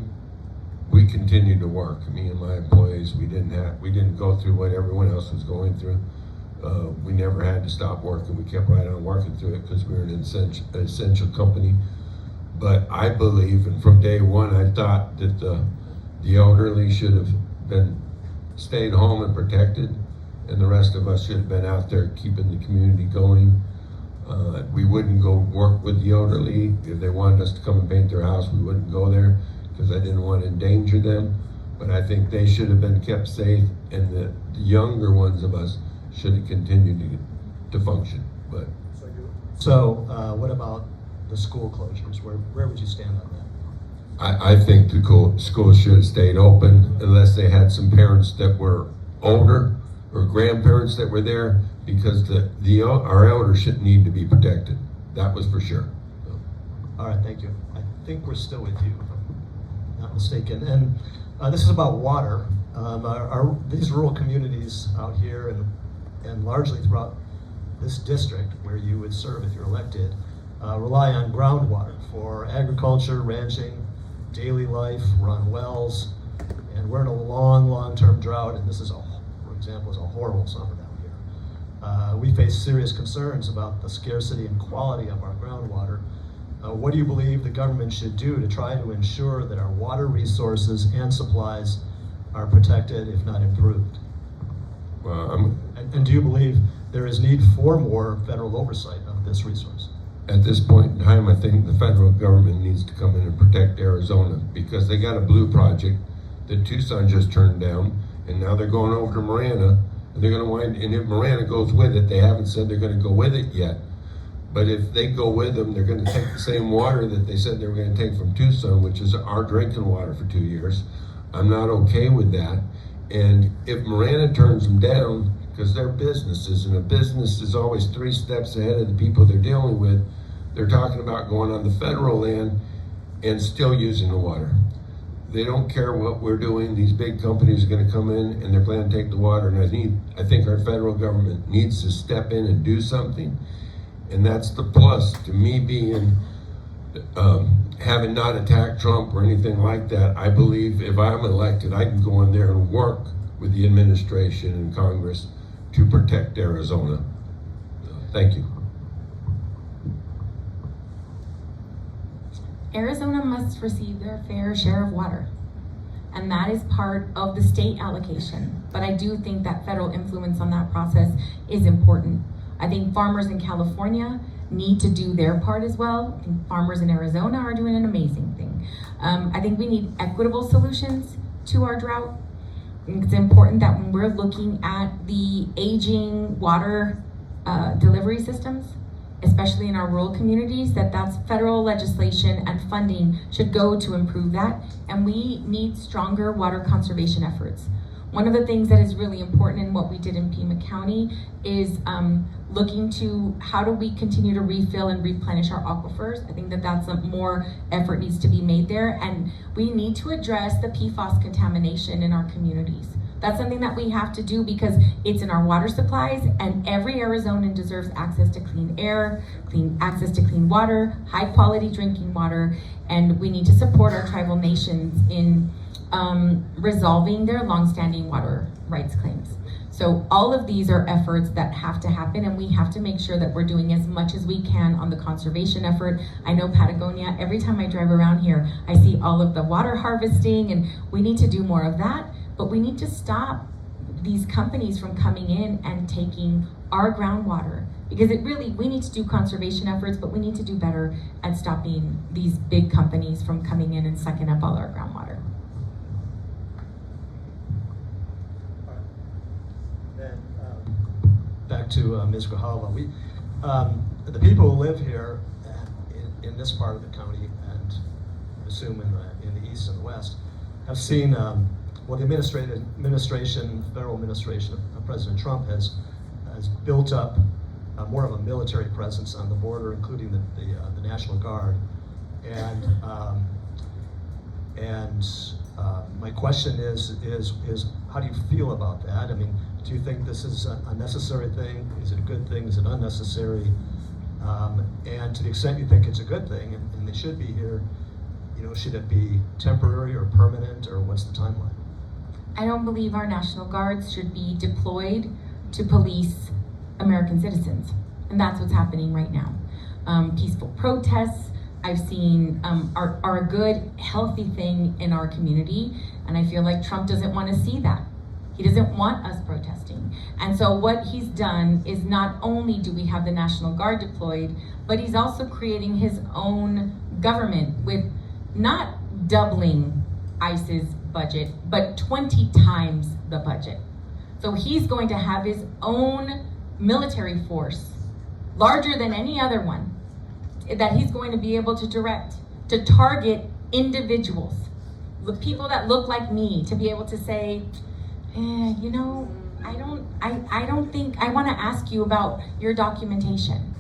continued to work. Me and my employees, we didn't go through what everyone else was going through. We never had to stop working. We kept right on working through it because we were an essential company. But I believe, and from day one, I thought that the elderly should have stayed home and protected, and the rest of us should have been out there keeping the community going. We wouldn't go work with the elderly. If they wanted us to come and paint their house, we wouldn't go there because I didn't want to endanger them. But I think they should have been kept safe, and the younger ones of us should have continued to function. But So what about the school closures? Where would you stand on that? I think the schools should have stayed open unless they had some parents that were older or grandparents that were there, because our elders should need to be protected. That was for sure. All right, thank you. I think we're still with you, if I'm not mistaken. And this is about water. These rural communities out here and largely throughout this district where you would serve if you're elected, rely on groundwater for agriculture, ranching, daily life, run wells, and we're in a long-term drought, and this is, for example, is a horrible summer down here. We face serious concerns about the scarcity and quality of our groundwater. What do you believe the government should do to try to ensure that our water resources and supplies are protected, if not improved? Well, and do you believe there is need for more federal oversight of this resource? At this point in time, I think the federal government needs to come in and protect Arizona, because they got a blue project that Tucson just turned down, and now they're going over to Marana, and they're going to and if Marana goes with it, they haven't said they're going to go with it yet. But if they go with them, they're going to take the same water that they said they were going to take from Tucson, which is our drinking water for 2 years. I'm not okay with that. And if Marana turns them down, because they're businesses, and a business is always 3 steps ahead of the people they're dealing with, they're talking about going on the federal land and still using the water. They don't care what we're doing. These big companies are going to come in and they're going to take the water. And I think our federal government needs to step in and do something. And that's the plus to me being, having not attacked Trump or anything like that. I believe if I'm elected, I can go in there and work with the administration and Congress to protect Arizona. Thank you. Arizona must receive their fair share of water, and that is part of the state allocation. But I do think that federal influence on that process is important. I think farmers in California need to do their part as well. I think farmers in Arizona are doing an amazing thing. I think we need equitable solutions to our drought. It's important that when we're looking at the aging water delivery systems, especially in our rural communities, that's federal legislation and funding should go to improve that. And we need stronger water conservation efforts. One of the things that is really important in what we did in Pima County is looking to how do we continue to refill and replenish our aquifers. I think that's more effort needs to be made there, and we need to address the PFAS contamination in our communities. That's something that we have to do because it's in our water supplies, and every Arizonan deserves access to clean air, access to clean water, high quality drinking water, and we need to support our tribal nations in resolving their longstanding water rights claims. So all of these are efforts that have to happen, and we have to make sure that we're doing as much as we can on the conservation effort. I know Patagonia, every time I drive around here, I see all of the water harvesting, and we need to do more of that, but we need to stop these companies from coming in and taking our groundwater. Because we need to do conservation efforts, but we need to do better at stopping these big companies from coming in and sucking up all our groundwater. Then back to Ms. Grijalva. The people who live here in this part of the county, and I assume in the east and the west, have seen the administration, federal administration of President Trump has built up more of a military presence on the border, including the National Guard. And my question is how do you feel about that? I mean, do you think this is a necessary thing? Is it a good thing? Is it unnecessary? And to the extent you think it's a good thing, and they should be here, should it be temporary or permanent, or what's the timeline? I don't believe our National Guards should be deployed to police American citizens, and that's what's happening right now. Peaceful protests, I've seen, are a good, healthy thing in our community, and I feel like Trump doesn't want to see that. He doesn't want us protesting. And so what he's done is not only do we have the National Guard deployed, but he's also creating his own government with not doubling ICE's budget, but 20 times the budget. So he's going to have his own military force, larger than any other one, that he's going to be able to direct, to target individuals, the people that look like me, to be able to say, I don't think, I want to ask you about your documentation.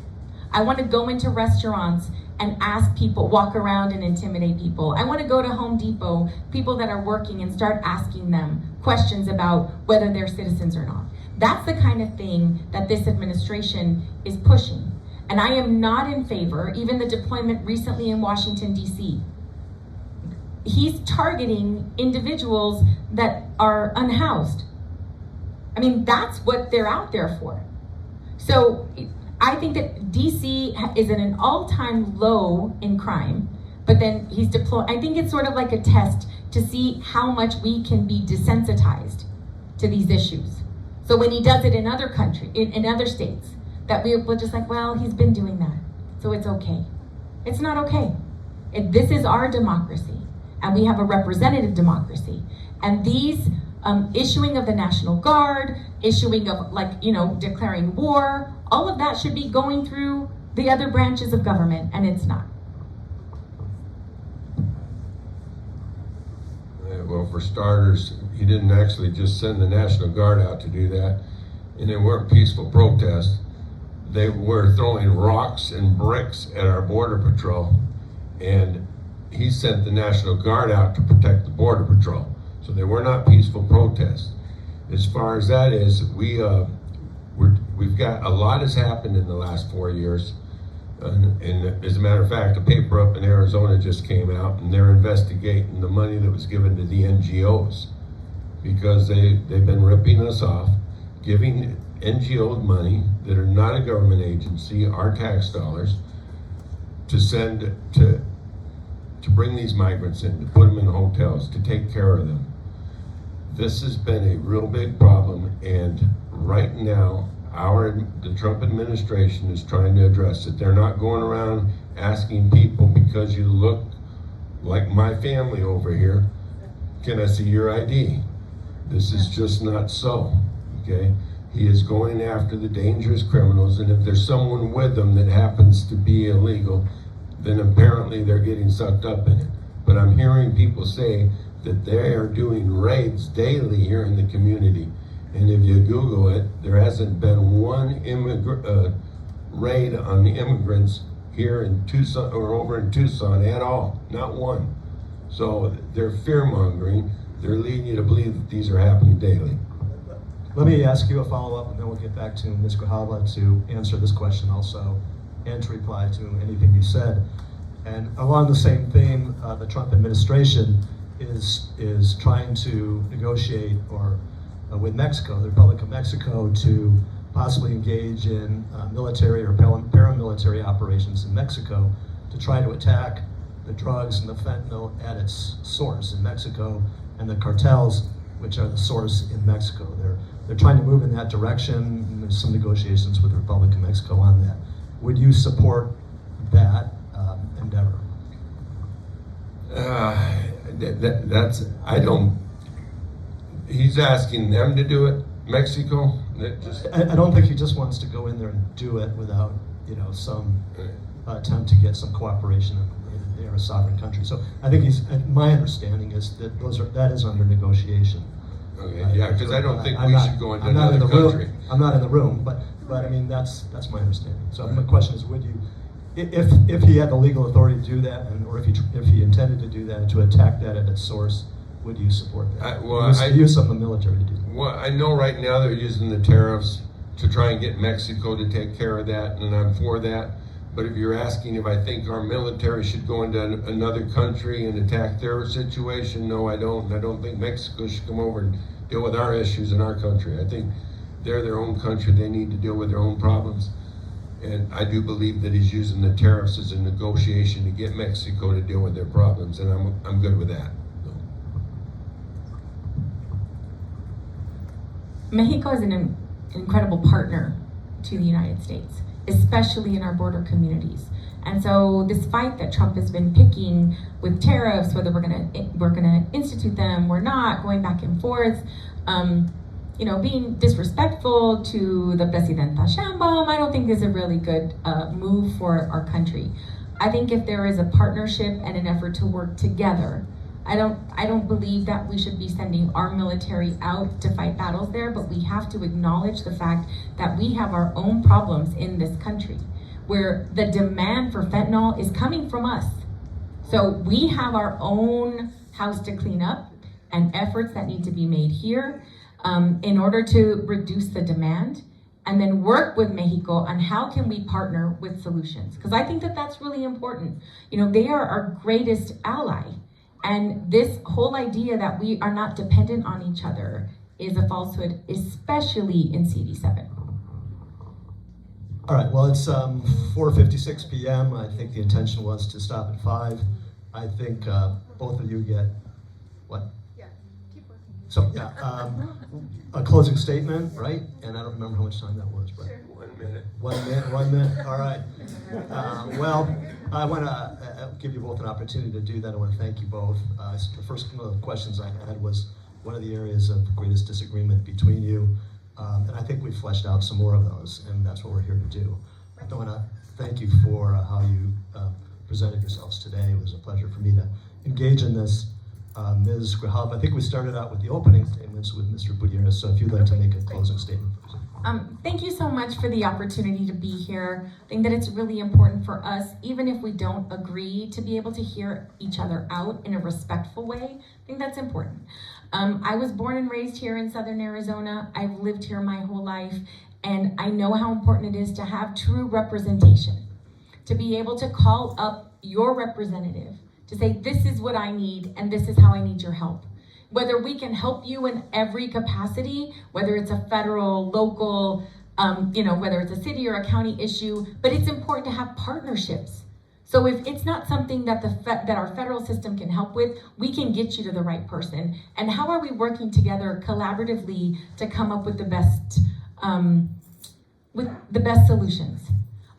I want to go into restaurants and ask people, walk around and intimidate people. I want to go to Home Depot, people that are working, and start asking them questions about whether they're citizens or not. That's the kind of thing that this administration is pushing. And I am not in favor, even the deployment recently in Washington, D.C. He's targeting individuals that are unhoused. I mean, that's what they're out there for. So I think that D.C. is at an all-time low in crime, but then he's deployed. I think it's sort of like a test to see how much we can be desensitized to these issues. So when he does it in other countries, in other states, that we're just like, well, he's been doing that, so it's okay. It's not okay. This is our democracy, and we have a representative democracy. And these issuing of the National Guard, issuing of declaring war, all of that should be going through the other branches of government, and it's not. Well, for starters, he didn't actually just send the National Guard out to do that, and they weren't peaceful protests. They were throwing rocks and bricks at our Border Patrol, and he sent the National Guard out to protect the Border Patrol. So they were not peaceful protests. As far as that is, we've got a lot has happened in the last 4 years. And as a matter of fact, a paper up in Arizona just came out, and they're investigating the money that was given to the NGOs, because they've been ripping us off, giving NGOs money that are not a government agency, our tax dollars, to send to bring these migrants in, to put them in hotels, to take care of them. This has been a real big problem, and right now, the Trump administration is trying to address it. They're not going around asking people, because you look like my family over here, can I see your ID? This is just not so, okay? He is going after the dangerous criminals, and if there's someone with them that happens to be illegal, then apparently they're getting sucked up in it. But I'm hearing people say that they are doing raids daily here in the community. And if you Google it, there hasn't been one raid on the immigrants here in Tucson or over in Tucson at all, not one. So they're fear-mongering. They're leading you to believe that these are happening daily. Let me ask you a follow-up, and then we'll get back to Ms. Grijalva to answer this question also, and to reply to anything you said. And along the same theme, the Trump administration is trying to negotiate or with Mexico, the Republic of Mexico, to possibly engage in military or paramilitary operations in Mexico to try to attack the drugs and the fentanyl at its source in Mexico, and the cartels, which are the source in Mexico. They're trying to move in that direction, and there's some negotiations with the Republic of Mexico on that. Would you support that endeavor? He's asking them to do it, Mexico? I don't think he just wants to go in there and do it without, some attempt to get some cooperation. They're a sovereign country. So I think my understanding is that that is under negotiation. Okay, yeah, because I don't think we should go into another country. I'm not in the room, but I mean, that's my understanding. So my question is, would you, if he had the legal authority to do that, or if he intended to do that, to attack that at its source, would you support that? Use of the military to do that? Well, I know right now they're using the tariffs to try and get Mexico to take care of that, and I'm for that. But if you're asking if I think our military should go into another country and attack their situation, no, I don't. I don't think Mexico should come over and deal with our issues in our country. I think they're their own country. They need to deal with their own problems. And I do believe that he's using the tariffs as a negotiation to get Mexico to deal with their problems, and I'm good with that. Mexico is an incredible partner to the United States, especially in our border communities. And so this fight that Trump has been picking with tariffs, whether we're gonna institute them or not, going back and forth, being disrespectful to the Presidenta Sheinbaum, I don't think is a really good move for our country. I think if there is a partnership and an effort to work together, I don't believe that we should be sending our military out to fight battles there, but we have to acknowledge the fact that we have our own problems in this country, where the demand for fentanyl is coming from us. So we have our own house to clean up and efforts that need to be made here in order to reduce the demand, and then work with Mexico on how can we partner with solutions. Because I think that that's really important. They are our greatest ally. And this whole idea that we are not dependent on each other is a falsehood, especially in CD7. All right, well, it's 4:56 p.m. I think the intention was to stop at 5. I think both of you get, what? Yeah, keep working. So, yeah, a closing statement, right? And I don't remember how much time that was, but. Sure. 1 minute. 1 minute, all right. Well, I want to give you both an opportunity to do that. I want to thank you both. The first one of the questions I had was, what are the areas of greatest disagreement between you? And I think we fleshed out some more of those, and that's what we're here to do. I want to thank you for how you presented yourselves today. It was a pleasure for me to engage in this. Ms. Grijalva, I think we started out with the opening statements with Mr. Butierez, so if you'd like to make a closing statement first. Thank you so much for the opportunity to be here. I think that it's really important for us, even if we don't agree, to be able to hear each other out in a respectful way. I think that's important. I was born and raised here in Southern Arizona. I've lived here my whole life, and I know how important it is to have true representation, to be able to call up your representative, to say, this is what I need, and this is how I need your help. Whether we can help you in every capacity, whether it's a federal, local, whether it's a city or a county issue, but it's important to have partnerships. So if it's not something that that our federal system can help with, we can get you to the right person. And how are we working together collaboratively to come up with the best solutions?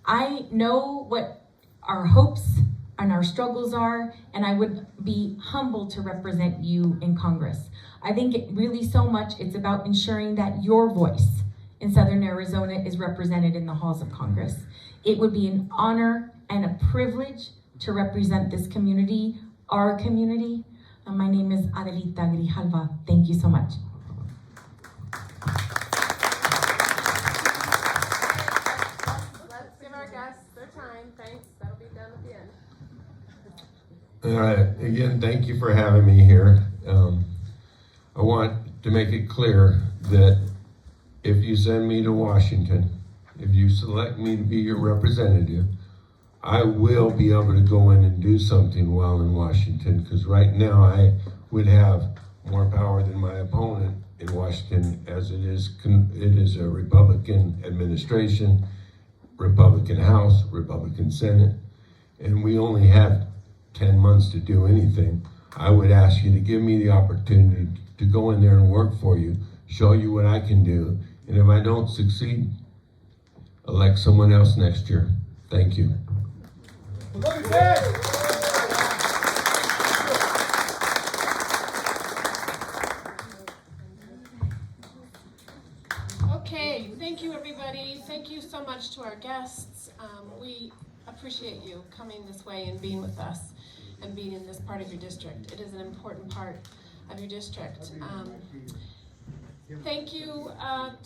I know what our hopes and our struggles are, and I would be humbled to represent you in Congress. I think it's about ensuring that your voice in Southern Arizona is represented in the halls of Congress. It would be an honor and a privilege to represent this community, our community. My name is Adelita Grijalva. Thank you so much. Let's give our guests their time. Thanks. That'll be done at the end. All right, again, thank you for having me here. I want to make it clear that if you send me to Washington, if you select me to be your representative, I will be able to go in and do something while in Washington, because right now I would have more power than my opponent in Washington, as it is a Republican administration, Republican House, Republican Senate, and we only have 10 months to do anything. I would ask you to give me the opportunity to go in there and work for you, show you what I can do, and if I don't succeed, elect someone else next year. Thank you. Okay, thank you everybody. Thank you so much to our guests. We appreciate you coming this way and being with us and being in this part of your district. It is an important part of your district. Thank you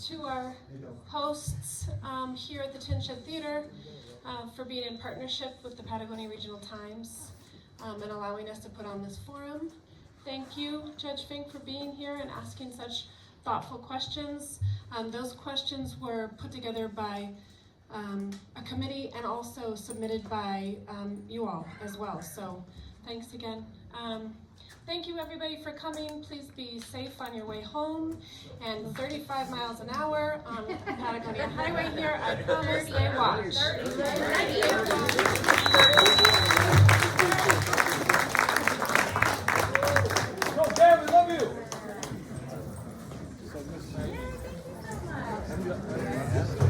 to our hosts here at the Tin Shed Theater for being in partnership with the Patagonia Regional Times and allowing us to put on this forum. Thank you, Judge Fink, for being here and asking such thoughtful questions. Those questions were put together by a committee and also submitted by you all as well. So thanks again. Thank you everybody for coming. Please be safe on your way home. And 35 miles an hour on Patagonia Highway here, I promise they watch. Go, Dad, we love you.